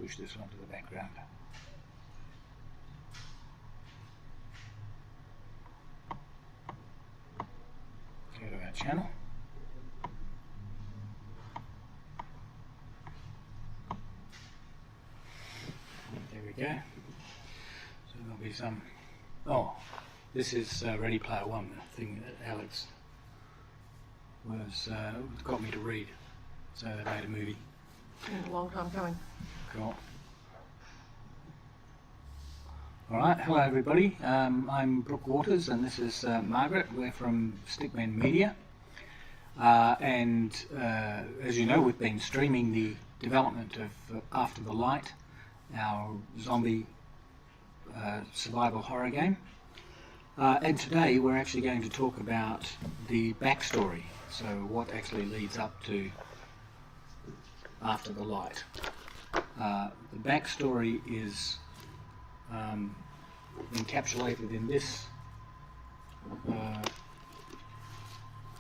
push this onto the background. Go to our channel. There we go. So there'll be some. Oh, this is Ready Player One, the thing that Alex was got me to read. So they made a movie. A long time coming. Cool. Alright, hello everybody. I'm Brook Waters and this is Margaret. We're from Stickmen Media. As you know, we've been streaming the development of After the Light, our zombie survival horror game. And today we're actually going to talk about the backstory, so what actually leads up to After the Light. The backstory is encapsulated in this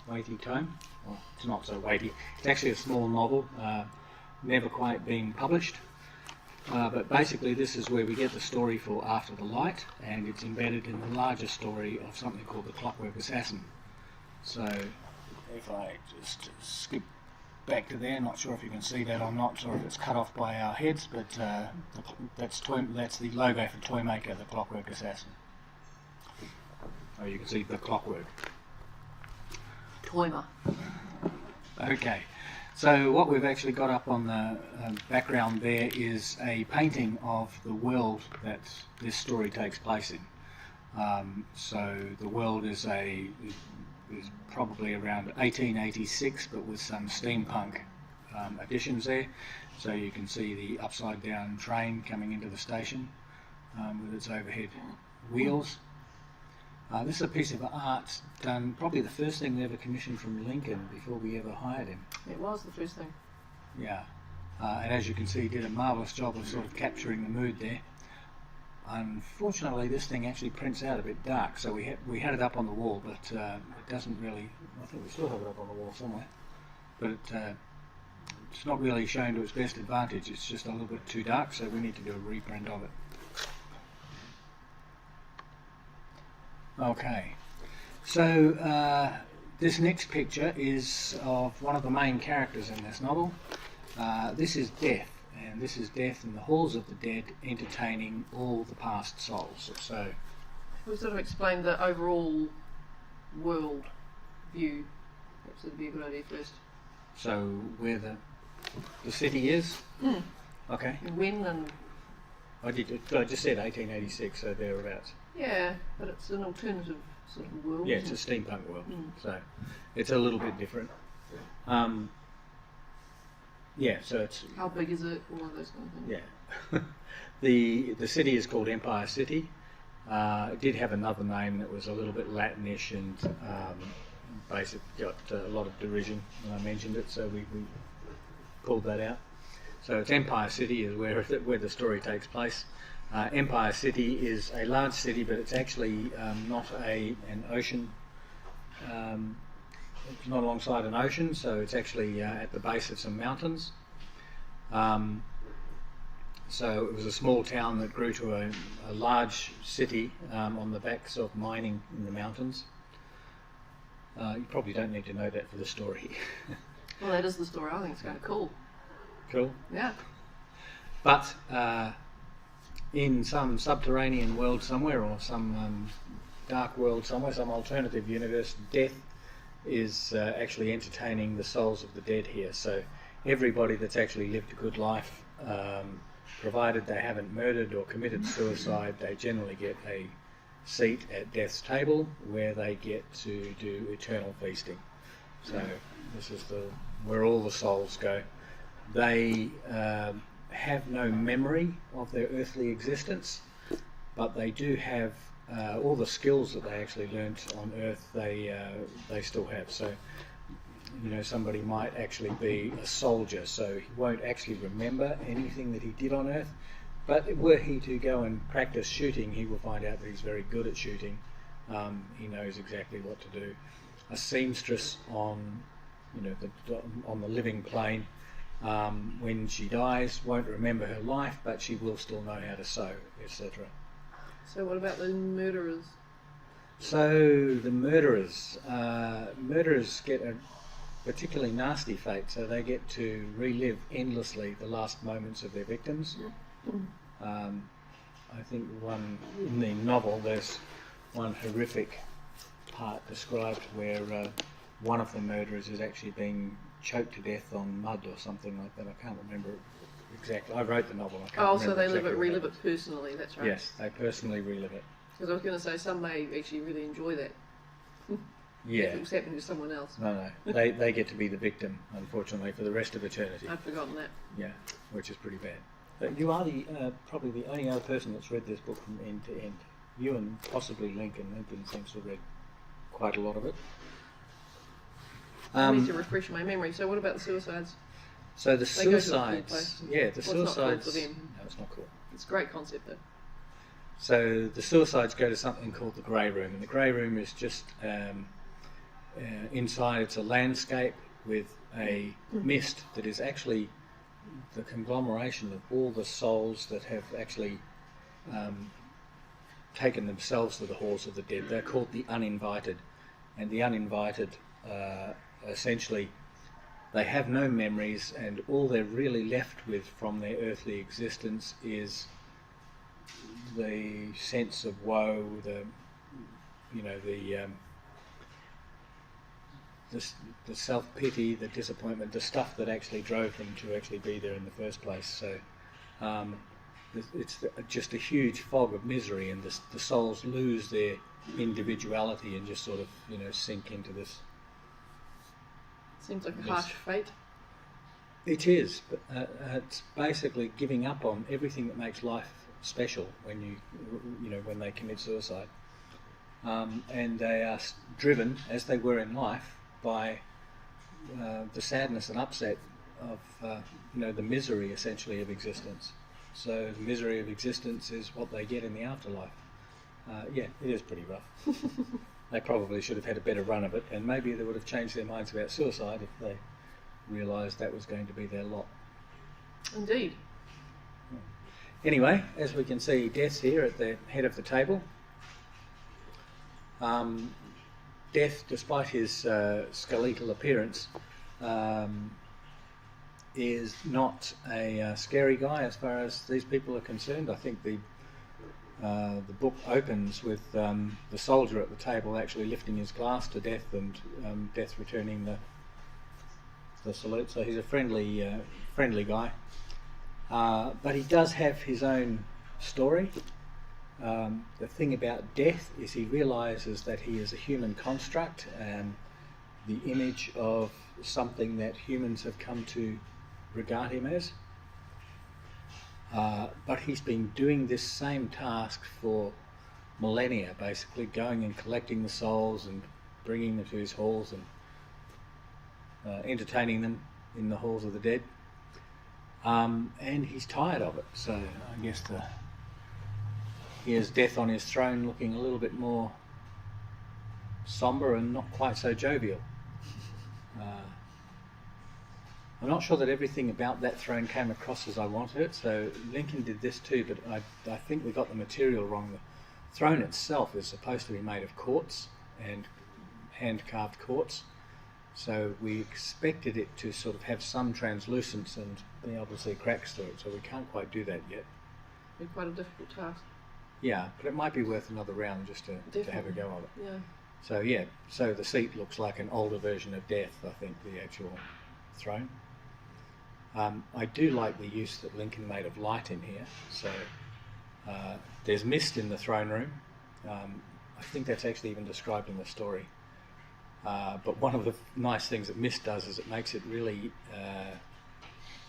weighty tome. Well, it's not so weighty. It's actually a small novel, never quite been published. But basically this is where we get the story for After the Light, and it's embedded in the larger story of something called the Clockwork Assassin. So if I just skip back to there, not sure if you can see that or not, or if it's cut off by our heads, but that's the logo for Toymaker, the Clockwork Assassin. Oh, you can see the clockwork. Toyma. Okay, so what we've actually got up on the background there is a painting of the world that this story takes place in. So the world is probably around 1886, but with some steampunk additions there. So you can see the upside down train coming into the station with its overhead wheels. This is a piece of art done, probably the first thing they ever commissioned from Lincoln before we ever hired him. It was the first thing. Yeah, and as you can see, he did a marvellous job of sort of capturing the mood there. Unfortunately, this thing actually prints out a bit dark, so we had it up on the wall, but it doesn't really. I think we still have it up on the wall somewhere, but it's not really shown to its best advantage. It's just a little bit too dark, so we need to do a reprint of it. Okay, so this next picture is of one of the main characters in this novel. This is Death. And this is Death in the halls of the dead, entertaining all the past souls. So we sort of explained the overall world view. Perhaps it'd be a good idea first. So where the city is? Mm. Okay. And when and... I just said 1886, so thereabouts. Yeah, but it's an alternative sort of world. Yeah, it's a steampunk world, so it's a little bit different. Yeah, so it's... How big is it? All of those kind of things. Yeah. The city is called Empire City. It did have another name that was a little bit Latinish and basically got a lot of derision when I mentioned it, so we pulled that out. So it's Empire City is where the story takes place. Empire City is a large city, but it's actually not an ocean. It's not alongside an ocean, so it's actually at the base of some mountains. So it was a small town that grew to a large city on the backs of mining in the mountains. You probably don't need to know that for the story. Well, that is the story. I think it's kind of cool. Cool? Yeah. But in some subterranean world somewhere, or some dark world somewhere, some alternative universe, Death is actually entertaining the souls of the dead here. So everybody that's actually lived a good life, provided they haven't murdered or committed suicide, they generally get a seat at Death's table where they get to do eternal feasting. So this is where all the souls go. They have no memory of their earthly existence, but they do have all the skills that they actually learnt on Earth. They still have. So, you know, somebody might actually be a soldier, so he won't actually remember anything that he did on Earth. But were he to go and practice shooting, he will find out that he's very good at shooting. He knows exactly what to do. A seamstress on, on the living plane when she dies, won't remember her life, but she will still know how to sew, etc. So what about the murderers? So the murderers get a particularly nasty fate, so they get to relive endlessly the last moments of their victims. I think one in the novel, there's one horrific part described where one of the murderers is actually being choked to death on mud or something like that. I can't remember exactly. I wrote the novel. I can't remember So they exactly relive it personally. That's right. Yes, they personally relive it. Because I was going to say some may actually really enjoy that. Yeah. If it was happening to someone else. No. They get to be the victim, unfortunately, for the rest of eternity. I'd forgotten that. Yeah, which is pretty bad. But you are probably the only other person that's read this book from end to end. You and possibly Lincoln. Lincoln seems to have read quite a lot of it. I need to refresh my memory. So what about the suicides? So the They go to a cool suicides, place. yeah, the Well, it's not cool suicides. for them. No, it's not cool. It's a great concept though. So the suicides go to something called the grey room, and the grey room is just inside. It's a landscape with a mist that is actually the conglomeration of all the souls that have actually taken themselves to the halls of the dead. They're called the uninvited, and the uninvited essentially they have no memories, and all they're really left with from their earthly existence is the sense of woe, the self-pity, the disappointment, the stuff that actually drove them to actually be there in the first place. So it's just a huge fog of misery, and the souls lose their individuality and just sort of sink into this. Seems like a harsh fate. It is, but it's basically giving up on everything that makes life special when when they commit suicide, and they are driven, as they were in life, by the sadness and upset of the misery essentially of existence. So the misery of existence is what they get in the afterlife. Yeah, it is pretty rough. They probably should have had a better run of it, and maybe they would have changed their minds about suicide if they realised that was going to be their lot. Indeed. Anyway, as we can see, Death's here at the head of the table. Death, despite his skeletal appearance, is not a scary guy as far as these people are concerned. I think the book opens with the soldier at the table actually lifting his glass to Death, and Death returning the salute. So he's a friendly guy. But he does have his own story. The thing about Death is he realises that he is a human construct, the image of something that humans have come to regard him as. But he's been doing this same task for millennia, basically, going and collecting the souls and bringing them to his halls and entertaining them in the halls of the dead. And he's tired of it, so I guess he has Death on his throne looking a little bit more sombre and not quite so jovial. I'm not sure that everything about that throne came across as I wanted it, so Lincoln did this too, but I think we got the material wrong. The throne itself is supposed to be made of quartz, and hand-carved quartz, so we expected it to sort of have some translucence and be able to see cracks through it, so we can't quite do that yet. Be quite a difficult task. Yeah, but it might be worth another round just to have a go at it. Yeah. So the seat looks like an older version of Death, I think, the actual throne. I do like the use that Lincoln made of light in here. So there's mist in the throne room. I think that's actually even described in the story. But one of the nice things that mist does is it makes it really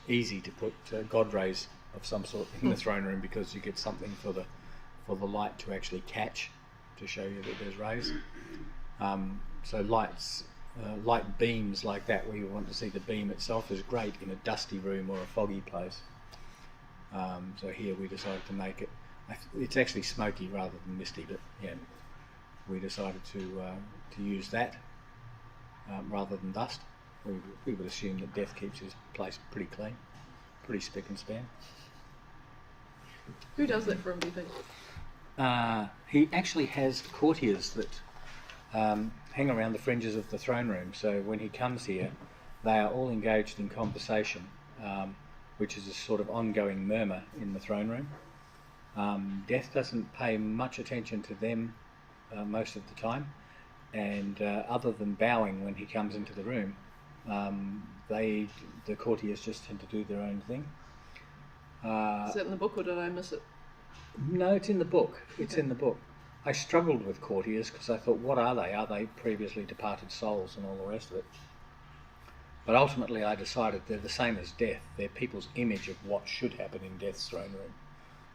easy to put god rays of some sort in the throne room, because you get something for the light to actually catch, to show you that there's rays. So light beams like that, where you want to see the beam itself, is great in a dusty room or a foggy place. So here we decided to make it, it's actually smoky rather than misty, but yeah, we decided to use that rather than dust. we would assume that Death keeps his place pretty clean, pretty spick and span. Who does that for him, do you think? He actually has courtiers that hang around the fringes of the throne room, so when he comes here, they are all engaged in conversation, which is a sort of ongoing murmur in the throne room. Death doesn't pay much attention to them most of the time, and other than bowing when he comes into the room, the courtiers just tend to do their own thing. Is that in the book, or did I miss it? No, it's in the book. It's in the book. I struggled with courtiers because I thought, what are they? Are they previously departed souls and all the rest of it? But ultimately I decided they're the same as Death. They're people's image of what should happen in Death's throne room.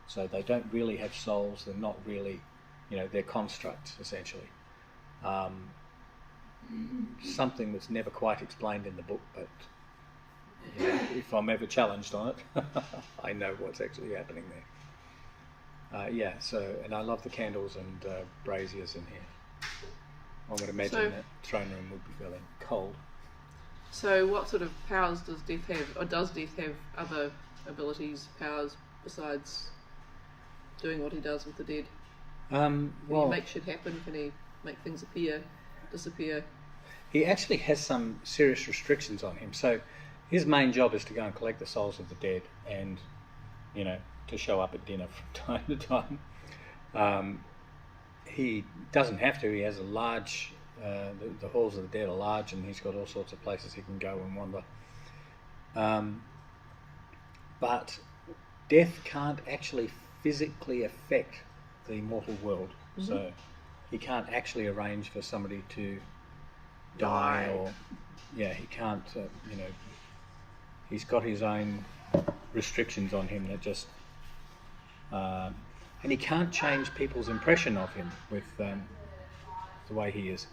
So they don't really have souls. They're not really, they're constructs, essentially. Something that's never quite explained in the book, but if I'm ever challenged on it, I know what's actually happening there. And I love the candles and braziers in here. I would imagine that throne room would be fairly cold. So what sort of powers does Death have? Or does Death have other abilities, powers, besides doing what he does with the dead? Can he make shit happen? Can he make things appear, disappear? He actually has some serious restrictions on him. So his main job is to go and collect the souls of the dead and, to show up at dinner from time to time. He doesn't have to. He has a large... the halls of the dead are large, and he's got all sorts of places he can go and wander. But Death can't actually physically affect the mortal world. Mm-hmm. So he can't actually arrange for somebody to die, or he can't. He's got his own restrictions on him that just. And he can't change people's impression of him with the way he is.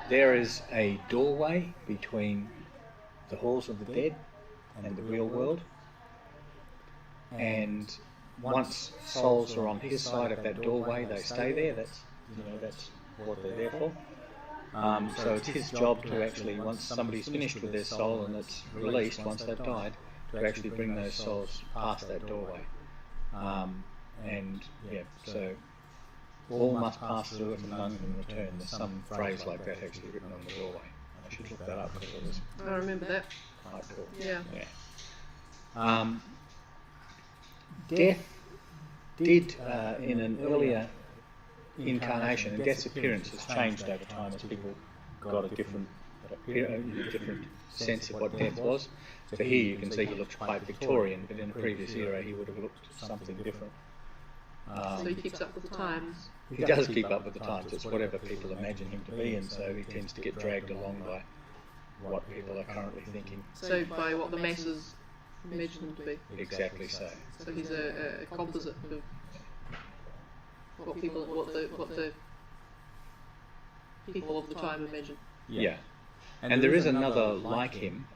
There is a doorway between the halls of the dead and the real world, and once souls are on his side of that doorway, they stay there. That's what they're there for. So it's his job to actually, once somebody's finished with their soul and it's released, once they've died, to actually bring those souls past that doorway. So all must pass through it and none can return. There's some phrase like that actually written on the doorway. I should look that up because it was I remember that. quite cool. Yeah. Death did, in an earlier incarnation, and Death's appearance has changed over time as people got a different sense of what Death was. So here you can see he looks quite Victorian, but in a previous era he would have looked something different. So he keeps up with the times. He does keep up with the times. It's whatever people imagine him to be, and so he tends to get dragged along by what people are currently thinking. So by what the masses imagine him to be. Exactly so. So he's a composite of what the people of the time imagine. Yeah. And there is another like him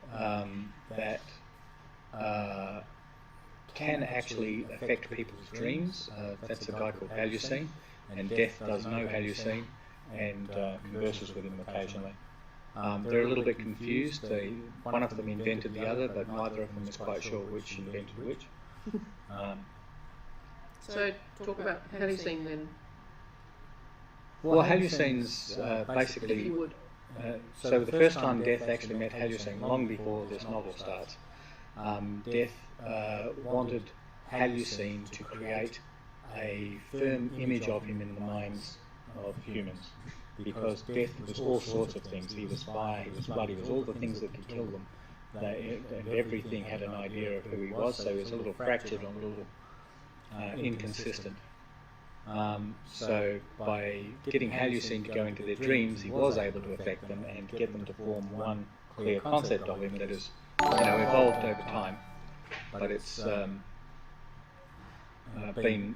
that can actually affect people's dreams. That's a guy called Hallucine, and Death does know Hallucine and converses with him occasionally. They're a little bit confused. One of them invented the other, but neither of them is quite sure which invented which. So talk about Hallucine then. Well, Hallucine's basically... If you would. So the first time Death actually met Hallucine, long before this novel starts, Death wanted Hallucine to create a firm image of him in the minds of humans, because Death was all sorts of things. He was fire, he was blood, he was all the things that could kill them. And everything had an idea of who he was, so he was a little fractured and a little inconsistent. So by getting Hallucine to go into their dreams, he was able to affect them and get them to form one clear concept of him that has evolved over time, but it's been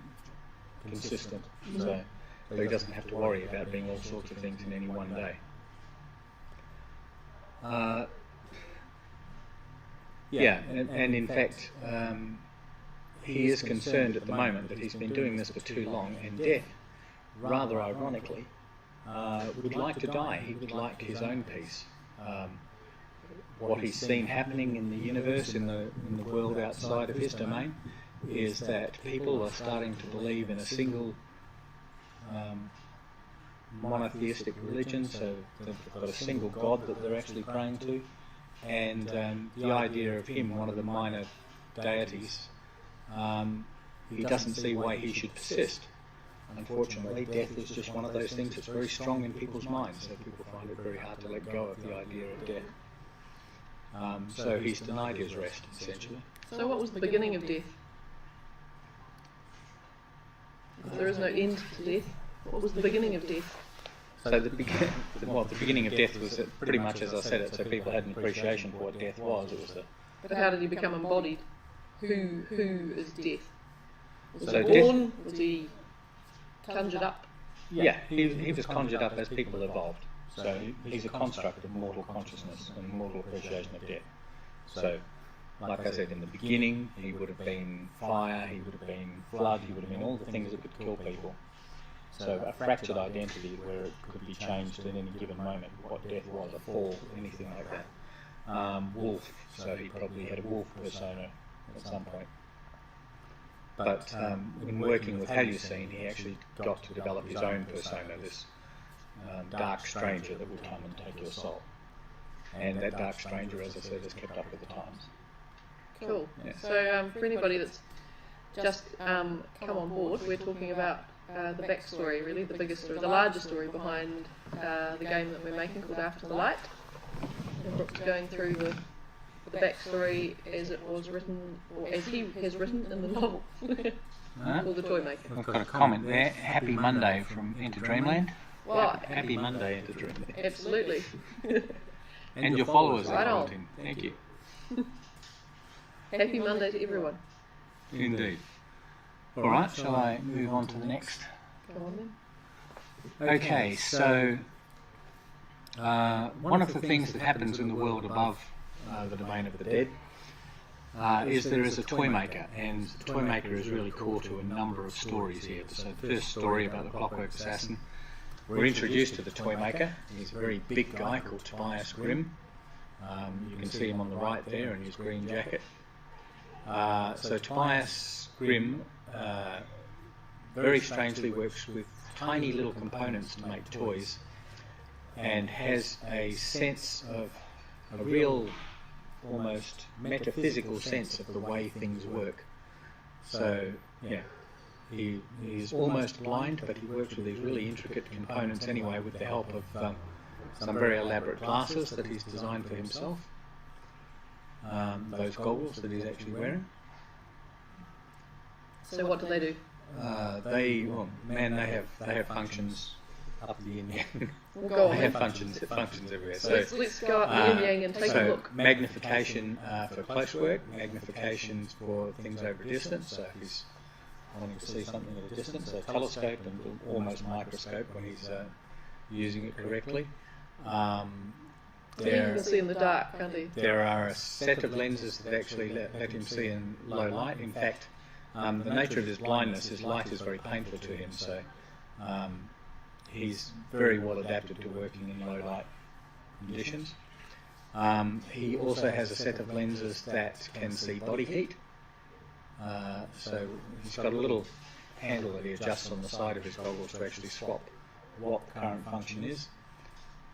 consistent. So he doesn't have to worry about being all sorts of things in any one day. And in fact, he is concerned at the moment that he's been doing this for too long, and Death, rather ironically, would like to die. He would like his own peace. what he's seen happening in the universe, in the world outside of his domain, is that people are starting to believe in a single monotheistic religion, so they've got a single God that they're actually praying to, and the idea of him, one of the minor deities, he doesn't see why he should persist. Unfortunately, death is just one of those things that's very strong in people's minds, so people find it very hard to let go of the idea of death. So he's denied his rest, essentially. So what was the beginning of death? If there is no end to death, what was the beginning of death? So the beginning of death was pretty much as I said it, so people had an appreciation for what death was. It was But how did he become embodied? Who is death? Was So he born? Was he conjured up? Yeah, he was conjured up as people evolved. So he's a construct of mortal consciousness and mortal appreciation of death. So, like I said, in the beginning, he would have been fire, he would have been flood, he would have been all the things that could kill people. So a fractured identity where it could be changed at any given moment, what death was, a fall, anything like that. Wolf, so he probably had a wolf persona at some point. But in working with Hallucine, he actually got to develop his own persona, this dark stranger that would come and take your soul. And that dark stranger, as I said, has kept up with the times. Cool. Yeah. So for anybody that's just come on board, we're talking about the backstory, really, the biggest story, the larger story behind the game that we're making called After the Light. And Brook's going through the backstory as it was written, or as he has written in the novel, called The Toy Maker. I've got a comment there. Happy Monday from Into Dreamland. Well, Happy Monday into Dreamland. absolutely. And your followers Right are on. wanting. Thank you. Happy Monday to everyone. Indeed. All right, shall I move on to the next? Go on then. Okay, so one of the things that happens in the world above the domain of the dead is there is a toy maker, and the toy maker is really core to a number of stories here. So the first story about the Clockwork Assassin, we're introduced to the toy maker. He's a very big guy called Tobias Grimm. You can see him on the right there in his green jacket. So Tobias Grimm very strangely works with tiny little components to make toys, and has a sense of a real, almost metaphysical sense of the way things work. So, yeah, he's almost blind, but he works with these really intricate components anyway with the help of some very elaborate glasses that he's designed for himself. Those goggles that he's actually wearing. So what do they do? They have functions up the yin yang. We'll go on. They have functions everywhere. So let's go up the yin yang and take a look. Magnification for close work, magnification for things over a distance. So if he's wanting to see something at a distance, a telescope and almost microscope when he's using it correctly. You can see in the dark, can't he? There are a set of lenses that actually let him see in low light. In fact, the nature of his blindness, his light is very painful to him, so he's very well adapted to working in low light conditions. He also has a set of lenses that can see body heat. So he's got a little handle that he adjusts on the side of his goggles to actually swap what the current function is.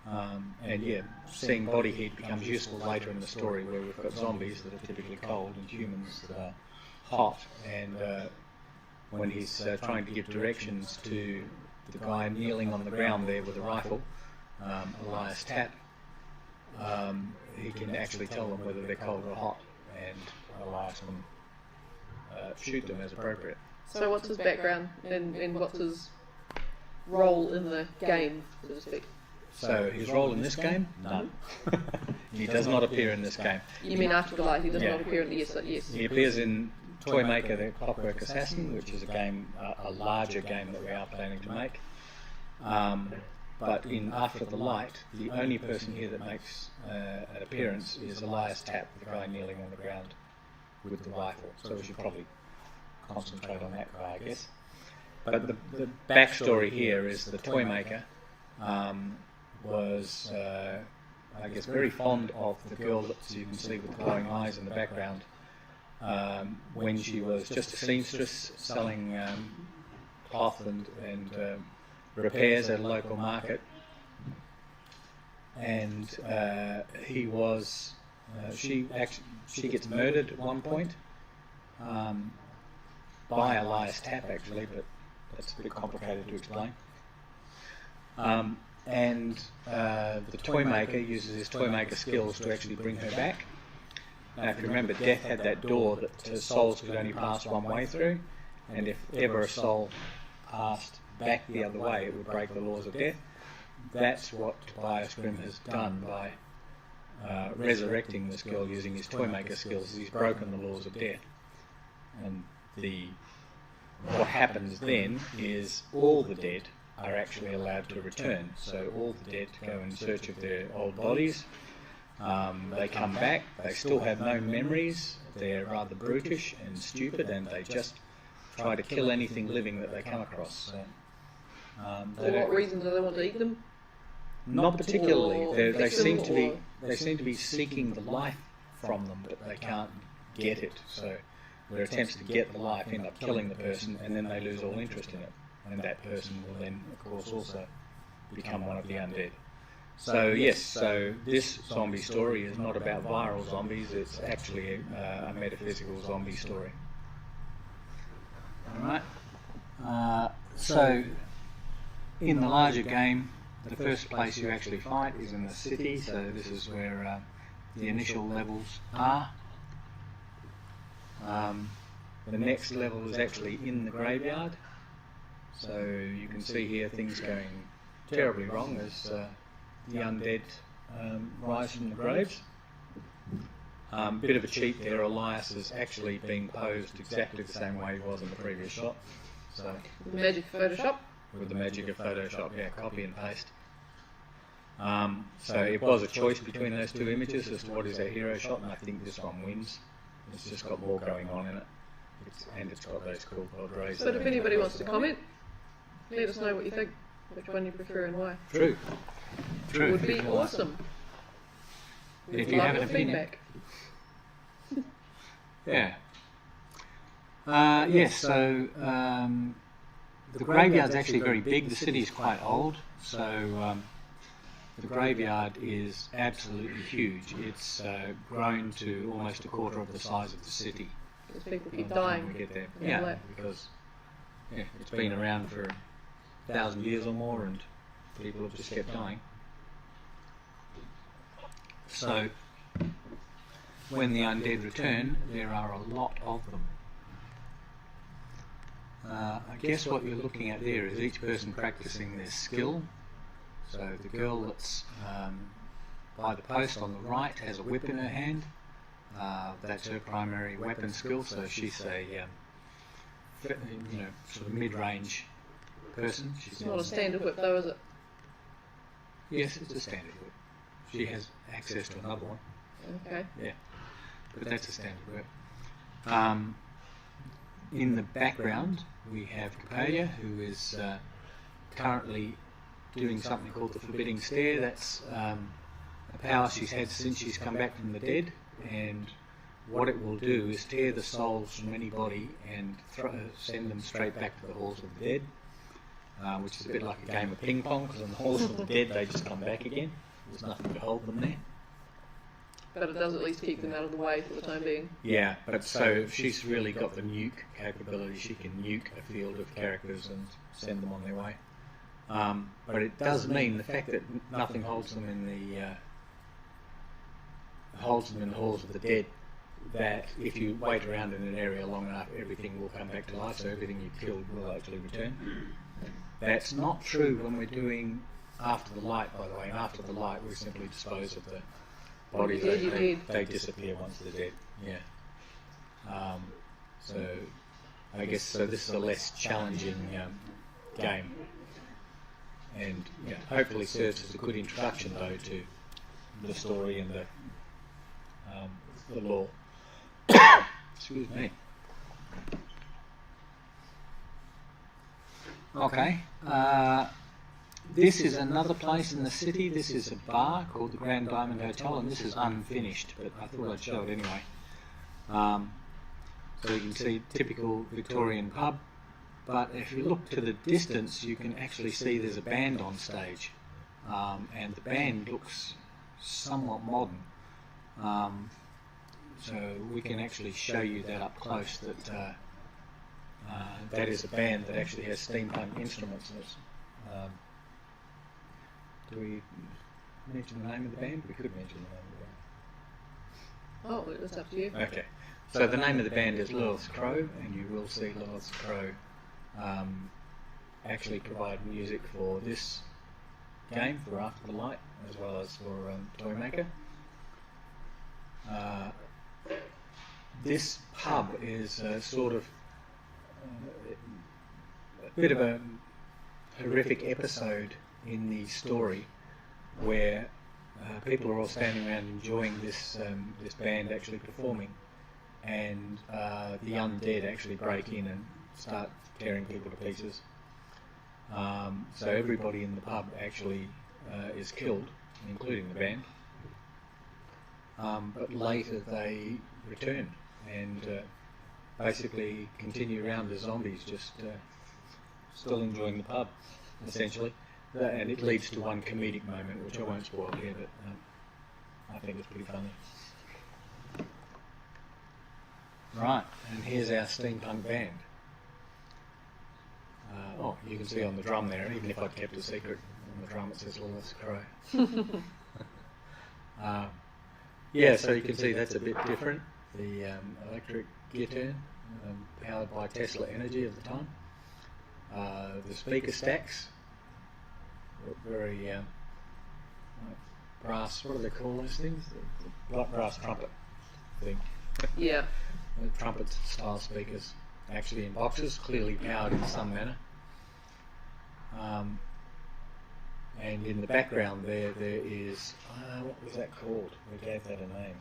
And yeah, seeing body heat becomes useful later in the story, where we've got zombies that are typically cold and humans that are hot, and when he's trying to give directions to the guy kneeling on the ground there with a rifle, Elias Tapp, he can actually tell them whether they're cold or hot, and Elias can shoot them as appropriate. So what's his background and what's his role in the game, so to speak? So his role in this game? None. He does not appear in this game. You mean After the Light? He does not appear in the yes. He appears in Toy Maker, the Clockwork Assassin, which is a game, a larger game that we are planning to make. But in After the Light, the only person here that makes an appearance is Elias Tapp, the guy kneeling on the ground with the rifle. So we should probably concentrate on that guy, I guess. But the backstory here is the Toy Maker was I guess, very fond of the girl that you can see with the glowing eyes in the background. When she was just a seamstress selling cloth and repairs at a local market, and she gets murdered at one point by Elias Tapp, actually, but that's a bit complicated to explain. And the toy maker uses his toy maker skills to actually bring her back. Now, if you remember, Death had that door that souls could only pass one way through, and if ever a soul passed back the other way, it would break the laws of death. That's what Tobias Grimm has done by resurrecting this girl using his toy maker skills. He's broken the laws of death. And what happens then is all the dead are actually allowed to return. So all the dead go in search of their old bodies. They come back, they still have no memories, they're rather brutish and stupid, and they just try to kill anything living that they come across. So, for what reason do they want to eat them? Not particularly. They seem to be seeking the life from them, but they can't get it. So their attempts to get the life end up killing the person, and then they lose all interest in it. And that person will then, of course, also become one of the undead. So yes, so this zombie story is not about viral zombies, it's actually a metaphysical zombie story. Alright, so in the larger game, the first place you actually fight is in the city, so this is where the initial levels are. The next level is actually in the graveyard, so you can see here things going terribly wrong as the undead rise from the graves. Bit of a cheat there, Elias is actually being posed exactly the same way he was in the previous shot. So with the magic of Photoshop? With the magic of Photoshop, yeah, copy and paste. So it was a choice between those two images as to what is our hero shot, and I think this one wins. It's just got more going on in it. And it's got those cool Padres. But if anybody wants to comment, let us know what you think, which one you prefer and why. True. It would be awesome. If you have an opinion. Yeah. Yes, so the graveyard's actually very big. The city is quite old, so the graveyard is absolutely huge. It's grown to almost a quarter of the size of the city. Because people keep dying. When we get there. Yeah, because it's been around for 1,000 years or more, and people have just kept dying. So when the undead return, there are a lot of them. I guess what you're looking at there is each person practicing their skill. So the girl that's by the post on the right has a whip in her hand. That's her primary weapon skill. So she's a sort of mid-range person. She's not a standard whip though, is it? Yes, it's a standard whip. She has access to another one. Okay. Yeah, but that's a standard whip. In the background, we have Capelia, who is currently doing something called the Forbidding Stare. That's a power she's had since she's come back from the dead, and what it will do is tear the souls from anybody and send them straight back to the halls of the dead, which is a bit like a game of ping pong, because in the halls of the dead they just come back again. There's nothing to hold them there. But it does at least keep them out of the way for the time being. Yeah, but so she's really got the nuke capability. She can nuke a field of characters and send them on their way. But it does mean the fact that nothing holds them in the halls of the dead, that if you wait around in an area long enough, everything will come back to life, so everything you killed will actually return. That's not true when we're doing After the Light, by the way. And After the Light, we simply dispose of the bodies. They disappear once they're dead. Yeah. So I guess this is a less challenging game, and hopefully serves as a good introduction though to the story and the lore. Excuse me. This is another place in the city. This is a bar called the Grand Diamond Hotel, and this is unfinished, but I thought I'd show it anyway. So you can see typical Victorian pub, but if you look to the distance, you can actually see there's a band on stage, and the band looks somewhat modern. So we can actually show you that up close, that that is a band that actually has steampunk instruments in it. Do we mention the name of the band? We could mention the name of the band. Oh, it's up to you. Okay. So the name of the band is Lilith's Crow, and you will see Lilith's Crow actually provide music for this game, for After the Light, as well as for Toymaker. This pub is sort of a bit of a horrific episode in the story, where people are all standing around enjoying this band actually performing, and the undead actually break in and start tearing people to pieces. So everybody in the pub actually is killed, including the band. But later they return and basically continue around as zombies, just still enjoying the pub, essentially. And it leads to one comedic moment, which I won't spoil here, but I think it's pretty funny. Right, and here's our steampunk band. You can see on the drum there, even if I'd kept a secret, on the drum it says Lilith's Crow. Yeah, so you can see that's a bit different. The electric guitar, powered by Tesla energy at the time. The speaker stacks, very brass, what do they call those things? The brass trumpet thing. Yeah. The trumpet style speakers, actually in boxes, clearly powered in some manner. And in the background there is, what was that called? We gave that a name.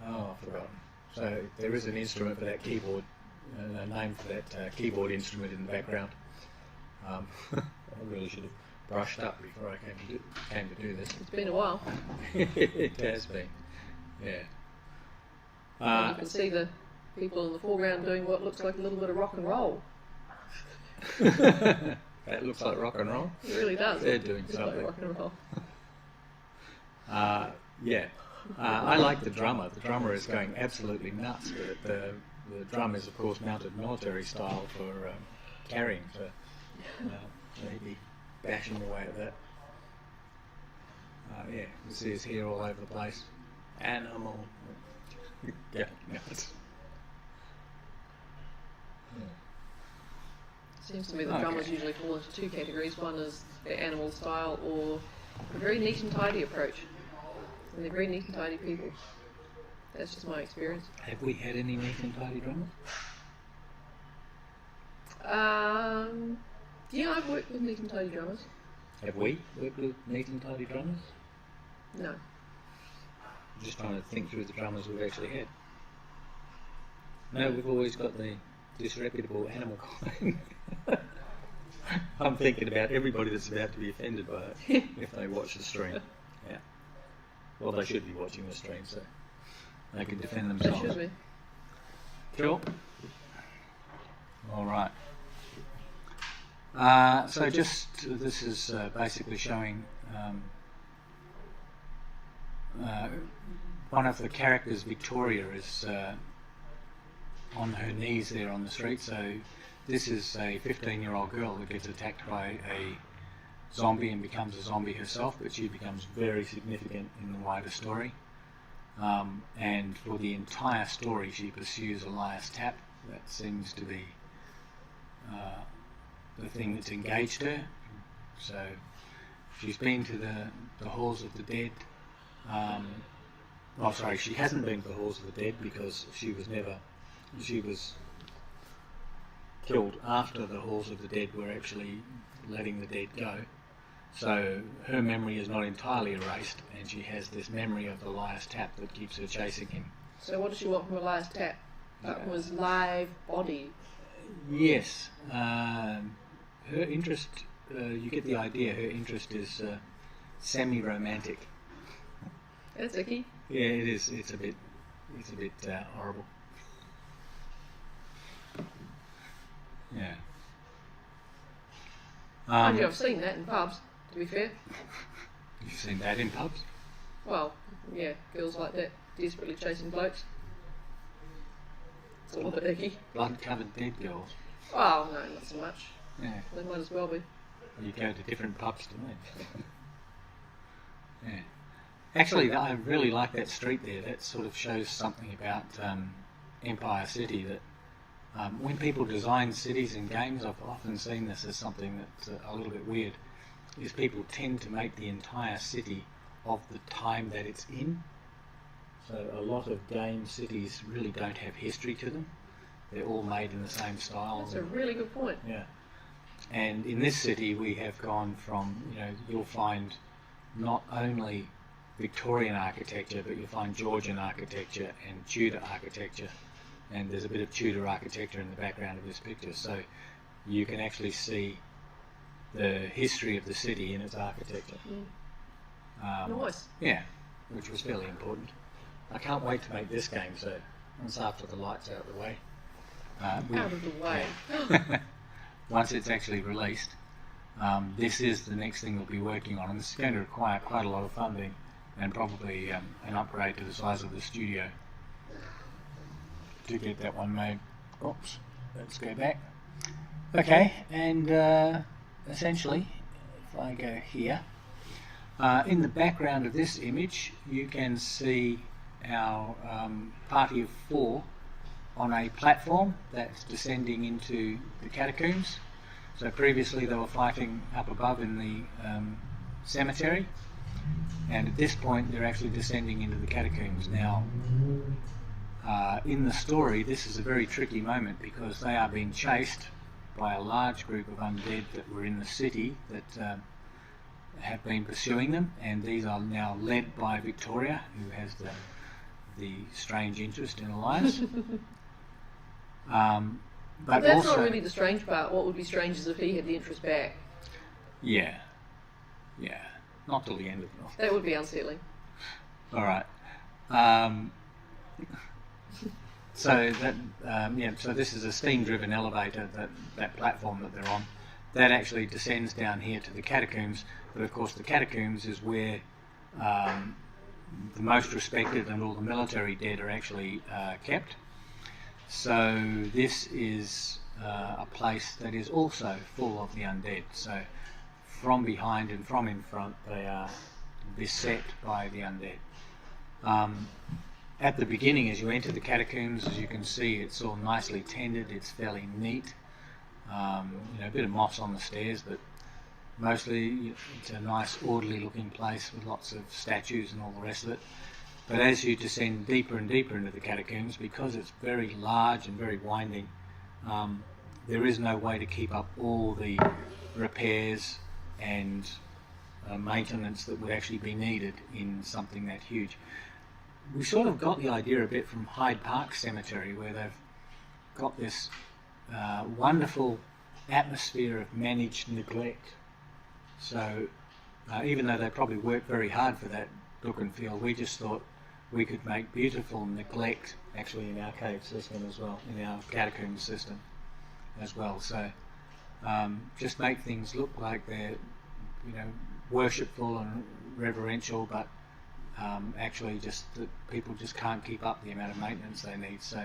I've forgotten. So there is an instrument for that keyboard, a name for that keyboard instrument in the background. I really should have brushed up before I came to do this. It's been a while. It has been, yeah. You can see the people in the foreground doing what looks like a little bit of rock and roll. That looks like rock and roll. It really does. They're doing it's something. Like rock and roll. Yeah. I like the drummer. The drummer is going absolutely nuts. The drum is, of course, mounted military style for carrying. So he'd be bashing away at that. Yeah, you see his hair all over the place. Animal. Yeah, nuts. Seems to me the drummers usually fall into two categories. One is the animal style, or a very neat and tidy approach. And they're very neat and tidy people. That's just my experience. Have we had any neat and tidy drummers? Yeah, I've worked with neat and tidy drummers. Have we worked with neat and tidy drummers? No. I'm just trying to think through the drummers we've actually had. No, we've always got the disreputable animal kind. I'm thinking about everybody that's about to be offended by it if they watch the stream. Yeah. Well, they should be watching the stream, so they can defend themselves. They should be. Cool. All right. So this is basically showing one of the characters, Victoria, is on her knees there on the street. So this is a 15-year-old girl that gets attacked by a zombie and becomes a zombie herself, but she becomes very significant in the wider story. And for the entire story, she pursues Elias Tapp. That seems to be the thing that's engaged her. So she's been to the halls of the dead. She hasn't been to the halls of the dead because she was killed after the halls of the dead were actually letting the dead go. So her memory is not entirely erased, and she has this memory of Elias Tapp that keeps her chasing him. So what does she want from Elias Tapp? That was live body. Yes. Her interest, you get the idea, her interest is semi-romantic. That's icky. Yeah, it is. It's a bit horrible. Yeah. I've seen that in pubs, to be fair. You've seen that in pubs? Well, yeah, girls like that, desperately chasing blokes. It's all a bit icky. Blood-covered dead girls. Oh, no, not so much. Yeah. They might as well be. You go to different pubs to me. Yeah. Actually, I really like that street there. That sort of shows something about Empire City, that when people design cities and games, I've often seen this as something that's a little bit weird, is people tend to make the entire city of the time that it's in. So a lot of game cities really don't have history to them. They're all made in the same style. That's a really good point. Yeah. And in this city we have gone from, you'll find not only Victorian architecture, but you'll find Georgian architecture and Tudor architecture, and there's a bit of Tudor architecture in the background of this picture, so you can actually see the history of the city in its architecture. Nice. Yeah, which was fairly important. I can't wait to make this game, so once after the light's out of the way. Out of the way. Yeah. Once it's actually released, this is the next thing we'll be working on, and this is going to require quite a lot of funding and probably an upgrade to the size of the studio to get that one made. Oops, let's go back. Okay, and essentially, if I go here, in the background of this image you can see our party of 4 on a platform that's descending into the catacombs. So previously they were fighting up above in the cemetery, and at this point they're actually descending into the catacombs. Now, in the story this is a very tricky moment because they are being chased by a large group of undead that were in the city that have been pursuing them, and these are now led by Victoria, who has the strange interest in Elias. But that's also, not really the strange part. What would be strange is if he had the interest back. Yeah. Not till the end of the novel. That would be unsettling. All right. So that so this is a steam-driven elevator, that platform that they're on. That actually descends down here to the catacombs, but of course the catacombs is where the most respected and all the military dead are actually kept. So this is a place that is also full of the undead. So from behind and from in front they are beset by the undead. At the beginning, as you enter the catacombs, as you can see, it's all nicely tended, it's fairly neat. A bit of moss on the stairs, but mostly it's a nice orderly looking place with lots of statues and all the rest of it. But as you descend deeper and deeper into the catacombs, because it's very large and very winding, there is no way to keep up all the repairs and maintenance that would actually be needed in something that huge. We sort of got the idea a bit from Hyde Park Cemetery, where they've got this wonderful atmosphere of managed neglect. So even though they probably worked very hard for that look and feel, we just thought we could make beautiful neglect actually in our cave system as well, in our catacomb system as well. So just make things look like they're worshipful and reverential, but actually just that people just can't keep up the amount of maintenance they need. So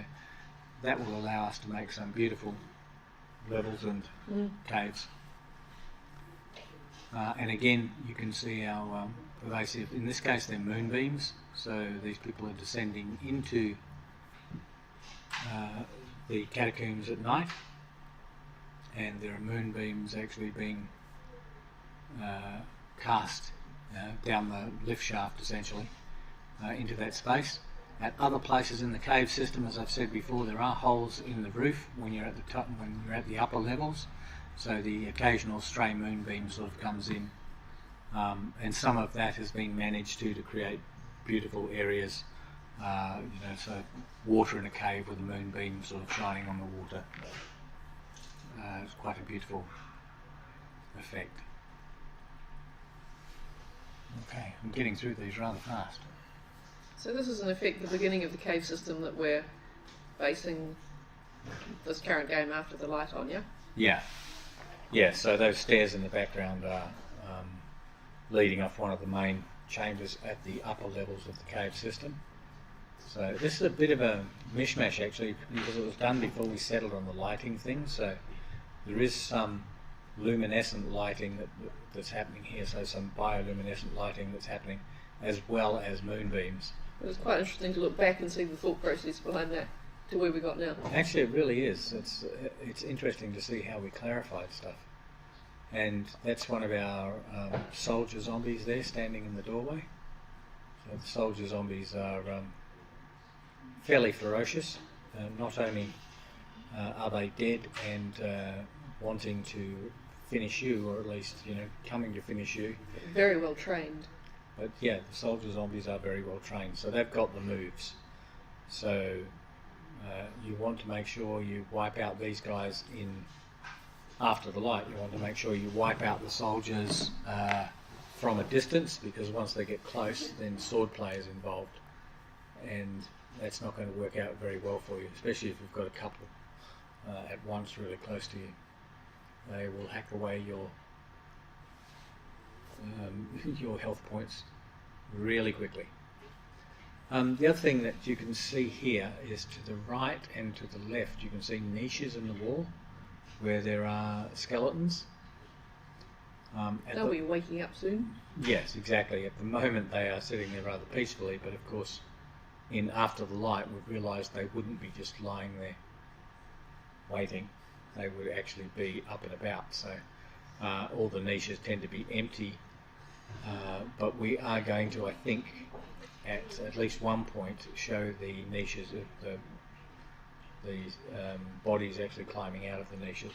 that will allow us to make some beautiful levels and caves. And again, you can see our pervasive, in this case they're moonbeams, so these people are descending into the catacombs at night, and there are moonbeams actually being cast down the lift shaft essentially into that space. At other places in the cave system, as I've said before, there are holes in the roof when you're at the top, when you're at the upper levels, so the occasional stray moonbeam sort of comes in, and some of that has been managed to create beautiful areas, so water in a cave with a moonbeam sort of shining on the water. it's quite a beautiful effect. Okay, I'm getting through these rather fast. So this is in effect the beginning of the cave system that we're basing this current game after the light on, yeah? Yeah. Yeah, so those stairs in the background are leading off one of the main chambers at the upper levels of the cave system. So this is a bit of a mishmash actually, because it was done before we settled on the lighting thing, so there is some luminescent lighting that's happening here, so some bioluminescent lighting that's happening, as well as moonbeams. It was quite interesting to look back and see the thought process behind that to where we got now. Actually, it really is. It's interesting to see how we clarified stuff. And that's one of our soldier zombies there, standing in the doorway. So the soldier zombies are fairly ferocious. Not only are they dead and wanting to finish you, or at least, coming to finish you. Very well trained. But yeah, the soldier zombies are very well trained, so they've got the moves. So you want to make sure you wipe out these guys after the light. You want to make sure you wipe out the soldiers from a distance, because once they get close, then swordplay is involved, and that's not going to work out very well for you, especially if you've got a couple at once really close to you. They will hack away your health points really quickly. The other thing that you can see here is to the right and to the left you can see niches in the wall where there are skeletons. They'll be waking up soon. Yes, exactly. At the moment they are sitting there rather peacefully, but of course after the light we've realised they wouldn't be just lying there waiting. They would actually be up and about, so all the niches tend to be empty, but we are going to, I think, at least one point show the niches of the bodies actually climbing out of the niches.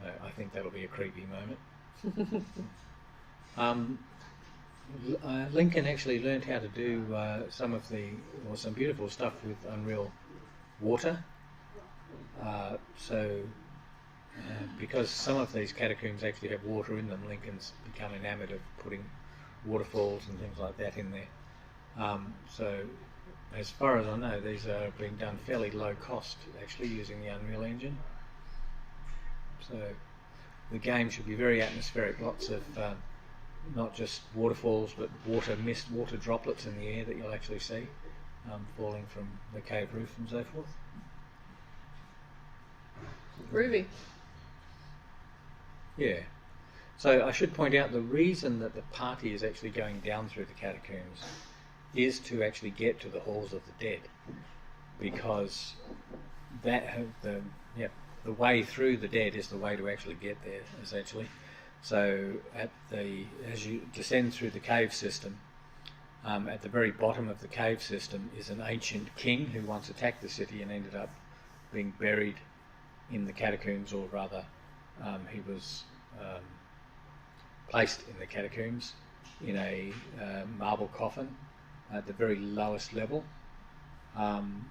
I think that'll be a creepy moment. Lincoln actually learned how to do some beautiful stuff with Unreal Water. Because some of these catacombs actually have water in them, Lincoln's become enamoured of putting waterfalls and things like that in there. So as far as I know, these are being done fairly low cost, actually, using the Unreal Engine. So the game should be very atmospheric, lots of not just waterfalls, but water mist, water droplets in the air that you'll actually see falling from the cave roof and so forth. Groovy. Yeah. So I should point out the reason that the party is actually going down through the catacombs is to actually get to the halls of the dead, because the way through the dead is the way to actually get there, essentially. So as you descend through the cave system, at the very bottom of the cave system is an ancient king who once attacked the city and ended up being buried in the catacombs, or rather he was placed in the catacombs in a marble coffin at the very lowest level. And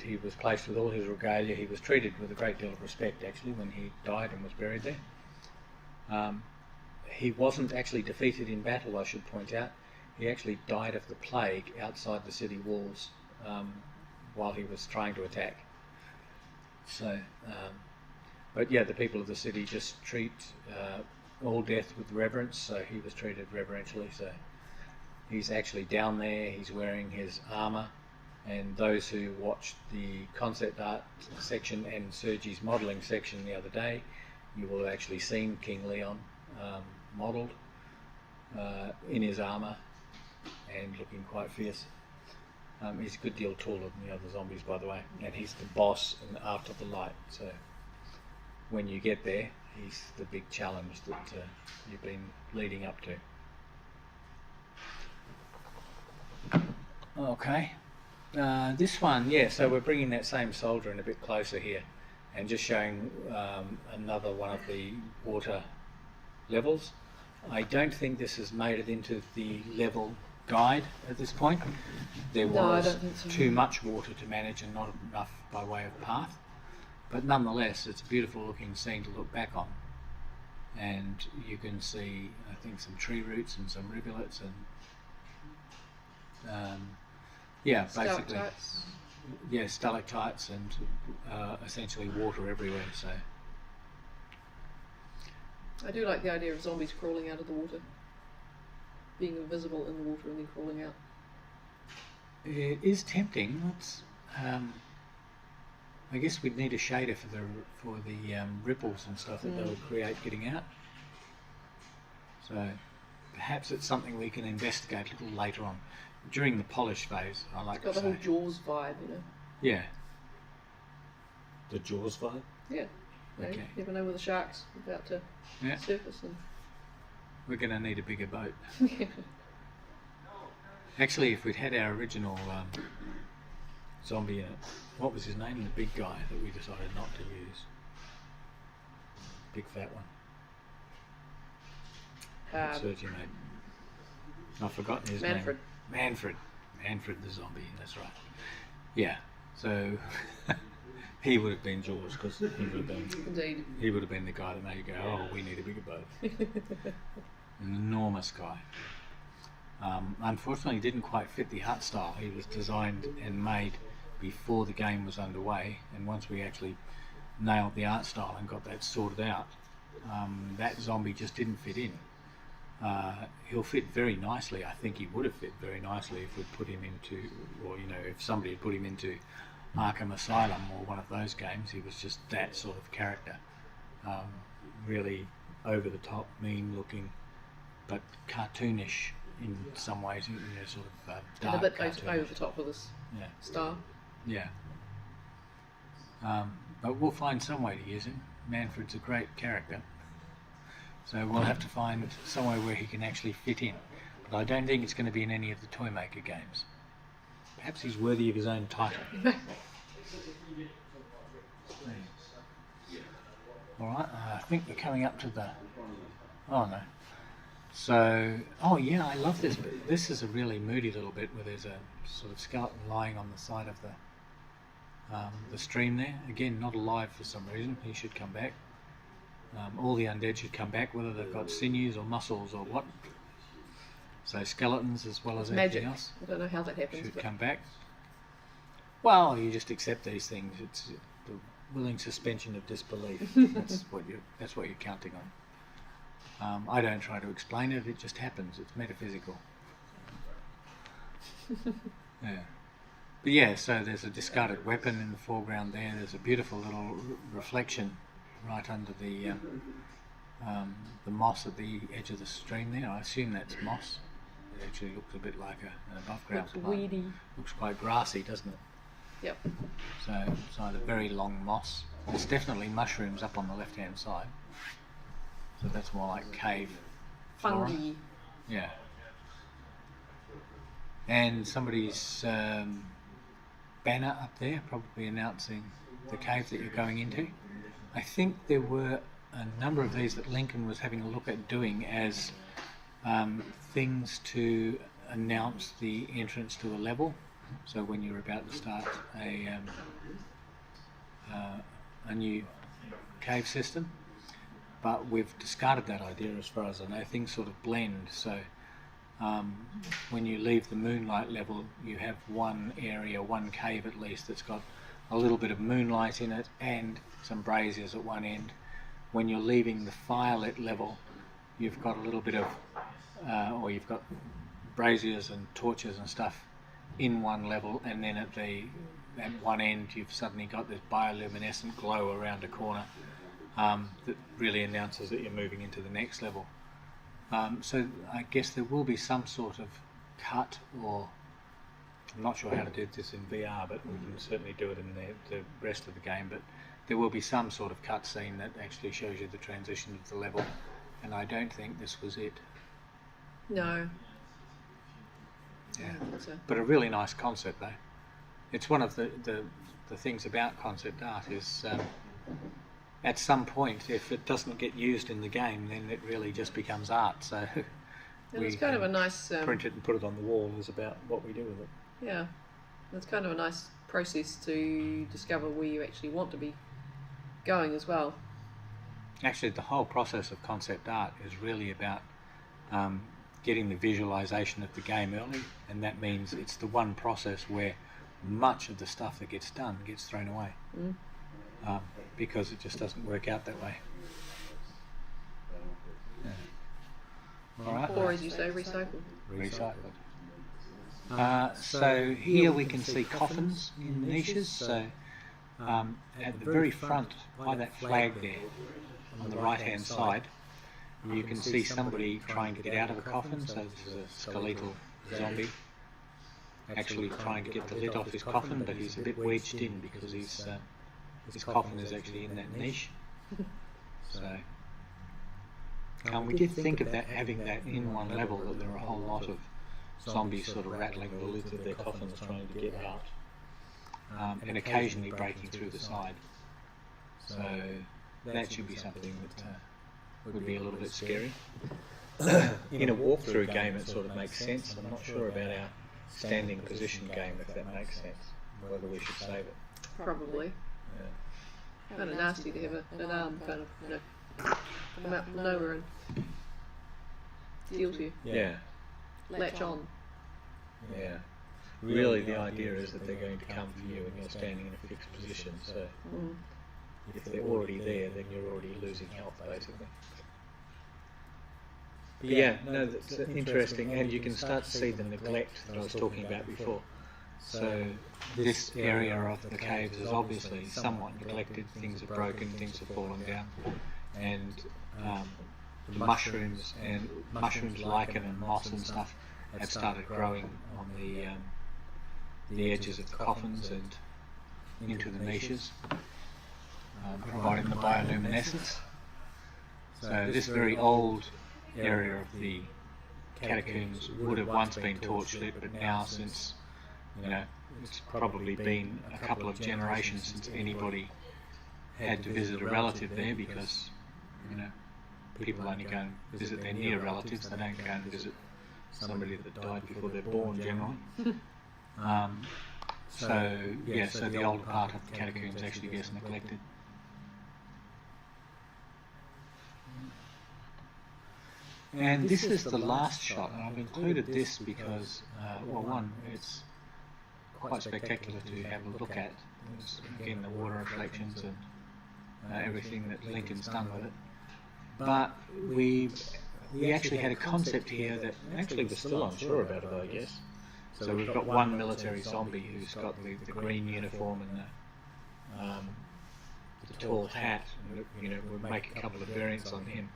he was placed with all his regalia. He was treated with a great deal of respect actually when he died and was buried there. He wasn't actually defeated in battle, I should point out. He actually died of the plague outside the city walls while he was trying to attack. So, but yeah, the people of the city just treat all death with reverence, so he was treated reverentially. So he's actually down there, he's wearing his armour, and those who watched the concept art section and Sergi's modelling section the other day, you will have actually seen King Leon modelled in his armour and looking quite fierce. He's a good deal taller than the other zombies, by the way, and he's the boss in After the Light. So when you get there, he's the big challenge that you've been leading up to. Okay, this one, yeah, so we're bringing that same soldier in a bit closer here and just showing another one of the water levels. I don't think this has made it into the level guide at this point. There was too much water to manage and not enough by way of path. but nonetheless, it's a beautiful looking scene to look back on. And you can see, I think, some tree roots and some rivulets and basically, stalactites and essentially water everywhere. So I do like the idea of zombies crawling out of the water, being invisible in the water and then crawling out. It is tempting. I guess we'd need a shader for the ripples and stuff that they would create getting out. So perhaps it's something we can investigate a little later on. During the polish phase, I like to say. It's got the whole Jaws vibe, you know. Yeah. The Jaws vibe? Yeah. Okay. You never know where the shark's about to surface. And... We're going to need a bigger boat. Actually, if we'd had our original zombie in it, what was his name? The big guy that we decided not to use. Big fat one. Sergio made. I've forgotten his name. Manfred the zombie, that's right. Yeah, so he would have been Jaws because he would have been the guy that made you go, oh, we need a bigger boat. An enormous guy. Unfortunately, he didn't quite fit the hut style. He was designed and made before the game was underway, and once we actually nailed the art style and got that sorted out, that zombie just didn't fit in. He'll fit very nicely. I think he would have fit very nicely if we'd put him into, or if somebody had put him into Arkham Asylum or one of those games. He was just that sort of character, really over the top, mean looking, but cartoonish in some ways, sort of dark. And a bit over the top with this star. Yeah. But we'll find some way to use him. Manfred's a great character. So we'll have to find somewhere where he can actually fit in. But I don't think it's going to be in any of the Toymaker games. Perhaps he's worthy of his own title. Alright, I think we're coming up to the... Oh no. So, I love this bit. This is a really moody little bit where there's a sort of skeleton lying on the side of the stream there. Again, not alive for some reason. He should come back. All the undead should come back, whether they've got sinews or muscles or what. So skeletons as well as anything else. I don't know how that happens. Should come back. Well, you just accept these things. It's the willing suspension of disbelief. That's what you're counting on. I don't try to explain it. It just happens. It's metaphysical. Yeah. But yeah, so there's a discarded weapon in the foreground there. There's a beautiful little reflection right under the moss at the edge of the stream there. I assume that's moss. It actually looks a bit like an above ground plant. Weedy. Looks quite grassy, doesn't it? Yep. So it's either very long moss. There's definitely mushrooms up on the left hand side. So that's more like cave flora. Fungi. Yeah. And somebody's banner up there, probably announcing the cave that you're going into. I think there were a number of these that Lincoln was having a look at doing as things to announce the entrance to a level. So when you're about to start a new cave system. But we've discarded that idea as far as I know. Things sort of blend. So when you leave the moonlight level, you have one area, one cave at least, that's got a little bit of moonlight in it and some braziers at one end. When you're leaving the firelit level, you've got a little bit of, or you've got braziers and torches and stuff in one level, and then at one end you've suddenly got this bioluminescent glow around a corner that really announces that you're moving into the next level. So I guess there will be some sort of cut, or I'm not sure how to do this in VR, but we can certainly do it in the rest of the game, but there will be some sort of cut scene that actually shows you the transition of the level, and I don't think this was it. No. Yeah. I don't think so. But a really nice concept though. It's one of the things about concept art is at some point, if it doesn't get used in the game, then it really just becomes art. So it's kind of a nice print it and put it on the wall is about what we do with it. Yeah, it's kind of a nice process to discover where you actually want to be going as well. Actually, the whole process of concept art is really about getting the visualization of the game early, and that means it's the one process where much of the stuff that gets done gets thrown away because it just doesn't work out that way. Yeah. All right. Or, as you say, recycle. Recycle. So here we can see coffins in niches. So at the very front, by that flag there, on the right-hand side, you can see somebody trying to get out of a coffin. So this is a skeletal zombie, actually trying to get the lid off his coffin, but he's a bit wedged in because his coffin is actually in that niche. So we did think of that, having that in one level, that there are a whole lot of zombies sort of rattling the lids of their coffins trying to get out, and occasionally breaking through the side. So that should be something that would be a little bit scary. In a walkthrough game it sort of makes sense. I'm not sure about our standing position game, if that makes sense, whether we should save it. Probably. Yeah. Kind of nasty to have an arm kind of, come out from nowhere and deal to you. Yeah. Latch on. Yeah. Really the idea is that they're going to come for you and you're standing in a fixed position, so if they're already there, then you're already losing health, basically. But yeah, no, that's interesting, and you can start to see the neglect that I was talking about before. So this area of the caves is obviously somewhat neglected. Things are broken, things have fallen down, and the mushrooms, lichen and moss and stuff have started growing on the edges of the coffins and into the niches, providing the bioluminescence. So this very old area of the catacombs would have once been torchlit, but now, since it's probably been a couple of generations since anybody had to visit a relative there, because people only go and visit their near relatives. They don't go and visit somebody that died before they're born, generally. So the older part of the catacombs actually gets neglected. And this is the last shot, and I've included this because, one, it's quite spectacular to have a look at. It's, again, the water reflections and everything that Lincoln's done with it. But we actually had a concept here that actually we're still unsure about it, I guess. So we've got one military zombie who's got the green uniform and the tall hat. And, we'll make a couple of variants on him.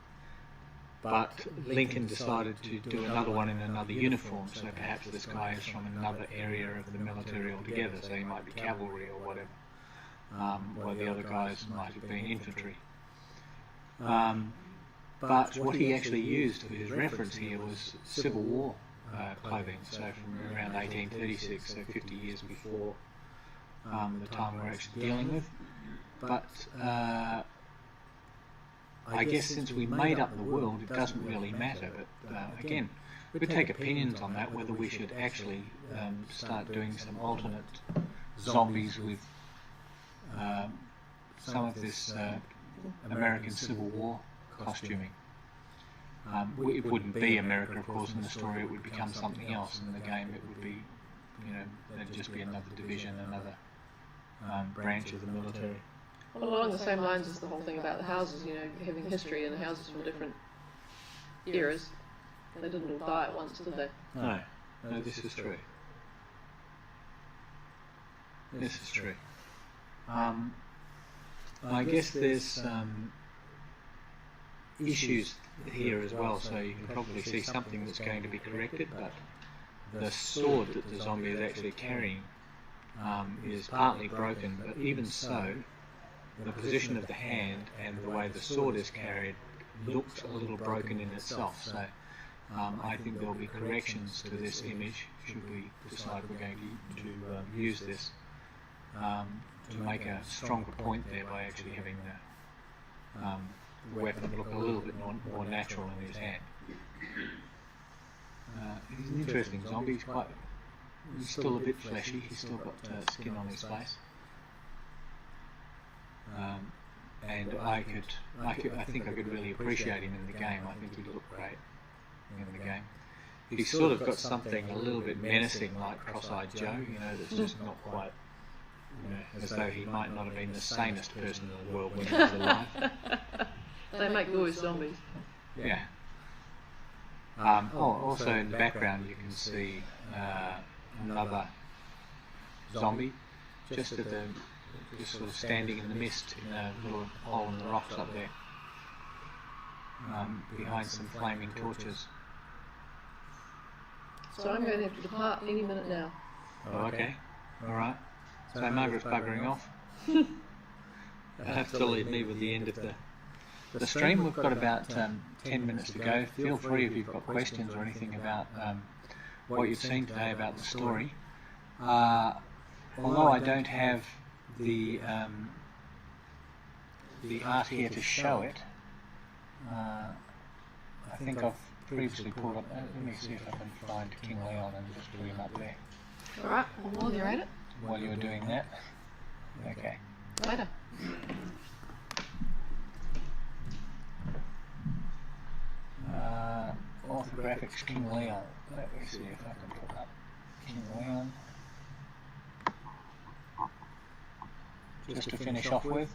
But Lincoln decided to do another one in another uniform, so perhaps this guy is from another area of the military altogether, so he might be cavalry or whatever, while the other guys might have been infantry. But what he actually used for his reference here was Civil War clothing, so from around 1836, so 50 years before the time we're actually dealing with. But I guess since we made up the world, it doesn't really matter. But again, we take opinions on that, whether we should actually start doing some alternate zombies with some of this American Civil War costuming. It wouldn't be America, of course, in the story. It would become something else. In the game, it would be, there'd just be another division, another branch of the military. Well, along the same lines as the whole thing about the houses, having history and the houses from different eras. They didn't all die at once, did they? No, this is true. This is true. I guess there's issues here as well, so you can probably see something that's going to be corrected, but the sword that the zombie is actually carrying is partly broken, but even so, the position of the hand and the way the sword is carried looks a little broken in itself. So I think there'll be corrections to this image, should we decide we're going to use this, to make a stronger point there by actually having the weapon look a little bit more natural in his hand. He's an interesting zombie. He's still a bit fleshy. He's still got skin on his face. and I think I could really appreciate him in the game. I think he looked great in the game. He's sort of got something a little bit menacing, like Cross-Eyed Joe, that's just not quite, as though he might not have been the sanest person in the world when he was alive. They make noise zombies. Yeah. Also in the background you can see another zombie, just sort of standing in the mist in a little hole in the rocks up there, behind some flaming torches. So I'm going to have to depart any minute now. Oh, okay. Alright. So Margaret's buggering off. You'll have to leave me with the end of the stream. We've got about 10 minutes to go. Feel free if you've got questions or anything about what you've seen today about the story. Although I don't have the art here to show it, I think I've previously pulled up. Let me see if I can find King Leon and just do him up there. Alright, while you're at it. While you're doing that. Okay. Later. Orthographics King Leon. Let me see if I can pull up King Leon. Just to finish off with.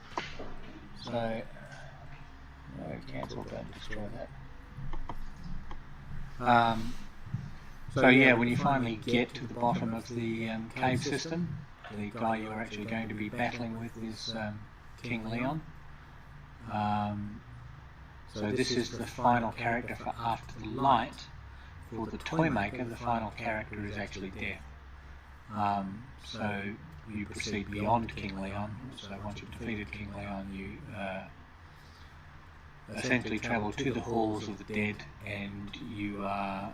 So, no, cancel, don't destroy that. So yeah, when you finally get to the bottom of the cave system, the guy you're actually going to be battling with is King Leon. So this is the final character for After the Light. For the Toymaker, the final character is actually Death. So you proceed beyond King Leon. So once you've defeated King Leon, you essentially travel to the halls of the dead, and you are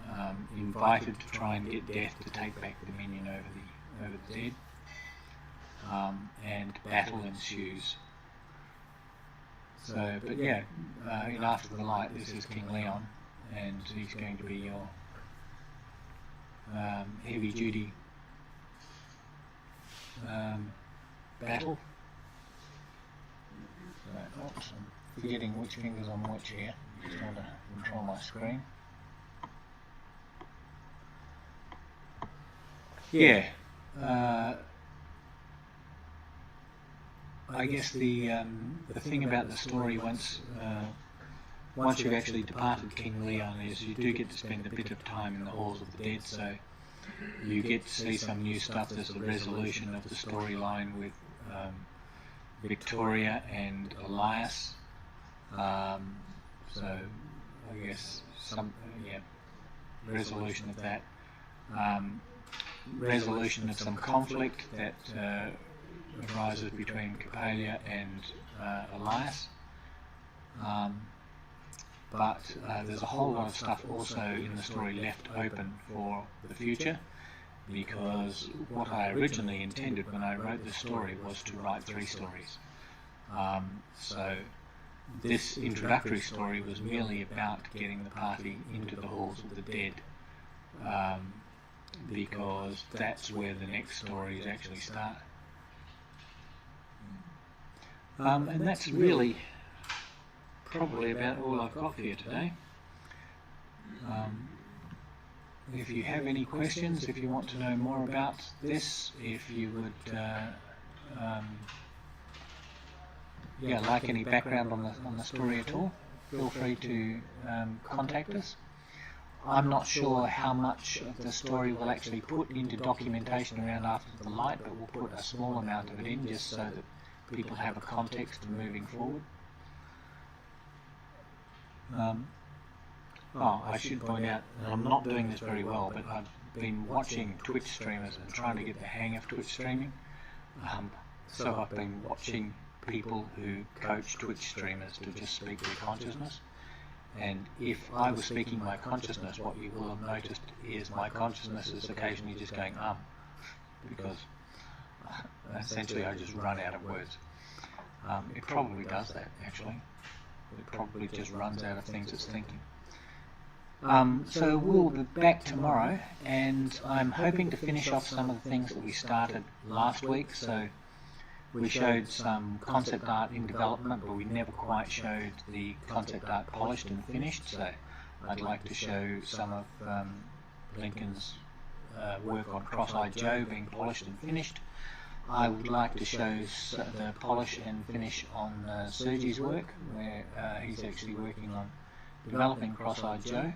invited to try and get Death to take back dominion over the dead. And battle ensues. So, but yeah, in After the Light, this is King Leon, and he's going to be your heavy-duty battle. So, oops, I'm forgetting which finger's on which here. Just trying to control my screen. Yeah. I guess the thing about the story once you've actually departed King Leon is you do get to spend a bit of time in the halls of the dead, so you get to see some new stuff. There's the resolution of the storyline with Victoria and Elias. So I guess some resolution of that. Resolution of some conflict that arises between Capalia and Elias. But there's a whole lot of stuff also in the story left open for the future, because what I originally intended when I wrote this story was to write 3 stories. So this introductory story was merely about getting the party into the halls of the dead, because that's where the next stories actually start. And that's really probably about all I've got for you today. If you have any questions, if you want to know more about this, if you would like any background on the story at all, feel free to contact us. I'm not sure how much of the story we'll actually put into documentation around After the Light, but we'll put a small amount of it in just so that people have a context moving forward. I should point out, and I'm not doing this very well, but I've been watching Twitch streamers and trying to get the hang of Twitch streaming. So I've been watching people who coach Twitch streamers to just speak their consciousness. And if I was speaking my consciousness, what you will have noticed is my consciousness is occasionally just going because essentially I just run out of words. It probably does that, actually. It probably just runs out of things it's thinking. So we'll be back tomorrow, and I'm hoping to finish off some of the things that we started last week. So We showed some concept art in development, but we never quite showed the concept art polished and finished, so I'd like to show some of Lincoln's work on Cross-Eyed Joe being polished and finished. I would like to show the polish and finish on Sergi's work, where he's actually working on developing Cross-Eyed Joe.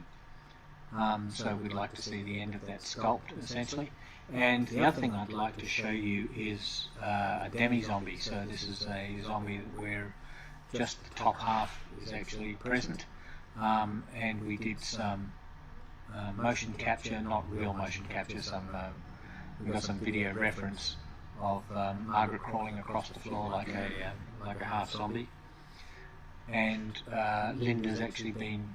So we'd like to see the end of that sculpt, essentially. And the other thing I'd like to show you is a demi-zombie. So this is a zombie where just the top half is actually present. And we did some motion capture, not real motion capture, we got some video reference of Margaret crawling across the floor like a half zombie. And Linda's actually been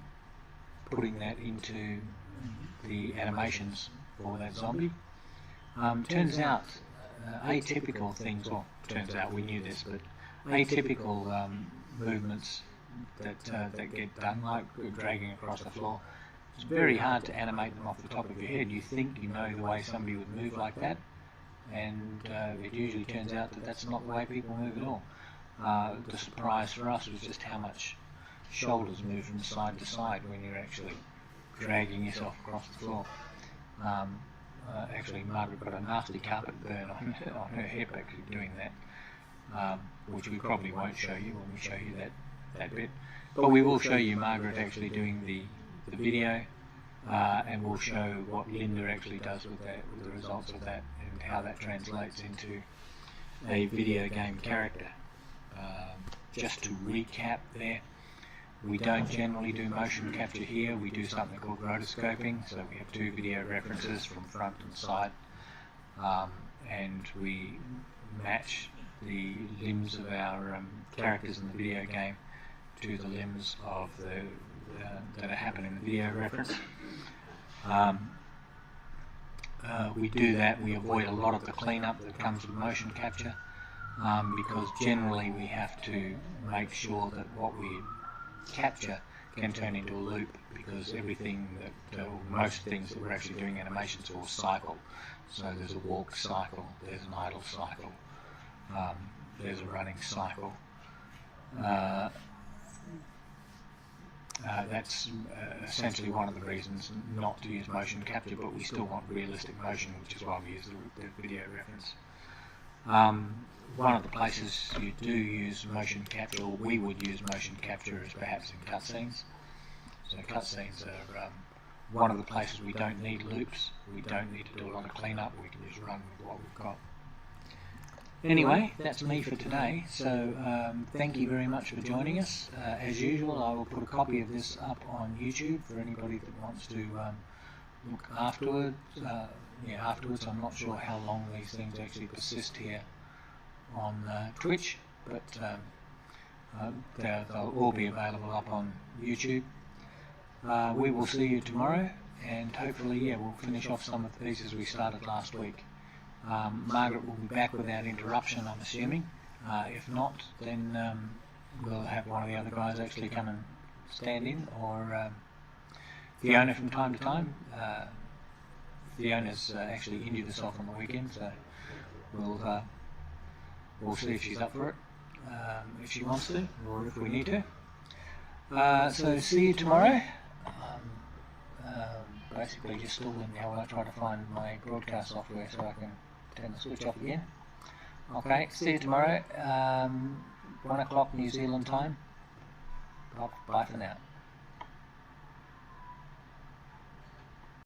putting that into the animations for that zombie. Turns out atypical things, well, turns out we knew this, but atypical movements that get done, like dragging across the floor, it's very hard to animate them off the top of your head. You think you know the way somebody would move like that, and it usually turns out that that's not the way people move at all. The surprise for us was just how much shoulders move from side to side when you're actually dragging yourself across the floor. Actually, Margaret got a nasty carpet burn on her hip actually doing that, which we probably won't show you when we show you that bit. But we will show you Margaret actually doing the video, and we'll show what Linda actually does with the results of that, and how that translates into a video game character. Just to recap there, we don't generally do motion capture here. We do something called rotoscoping, so we have two video references from front and side, and we match the limbs of our characters in the video game to the limbs of that happen in the video reference. We do that, we avoid a lot of the cleanup that comes with motion capture, because generally we have to make sure that what we capture can turn into a loop, because everything most things that we're actually doing animations will cycle. So there's a walk cycle, there's an idle cycle, there's a running cycle. That's essentially one of the reasons not to use motion capture, but we still want realistic motion, which is why we use the video reference. One of the places you do use motion capture, or we would use motion capture, is perhaps in cutscenes. So cutscenes are one of the places we don't need loops, we don't need to do a lot of cleanup, we can just run with what we've got. Anyway, that's me for today, so thank you very much for joining us. As usual, I will put a copy of this up on YouTube for anybody that wants to look afterwards. Afterwards, I'm not sure how long these things actually persist here on Twitch, but they'll all be available up on YouTube. We will see you tomorrow, and hopefully, we'll finish off some of the pieces we started last week. Margaret will be back without interruption, I'm assuming. If not, then we'll have one of the other guys actually come and stand in, or Fiona from time to time. Fiona's actually injured herself on the weekend, so we'll see if she's up for it, if she wants to, or if we need to. So see you tomorrow. Basically just stalling now while I try to find my broadcast software so I can turn the switch off again. Okay, see you tomorrow, 1 o'clock New Zealand time. Bye for now.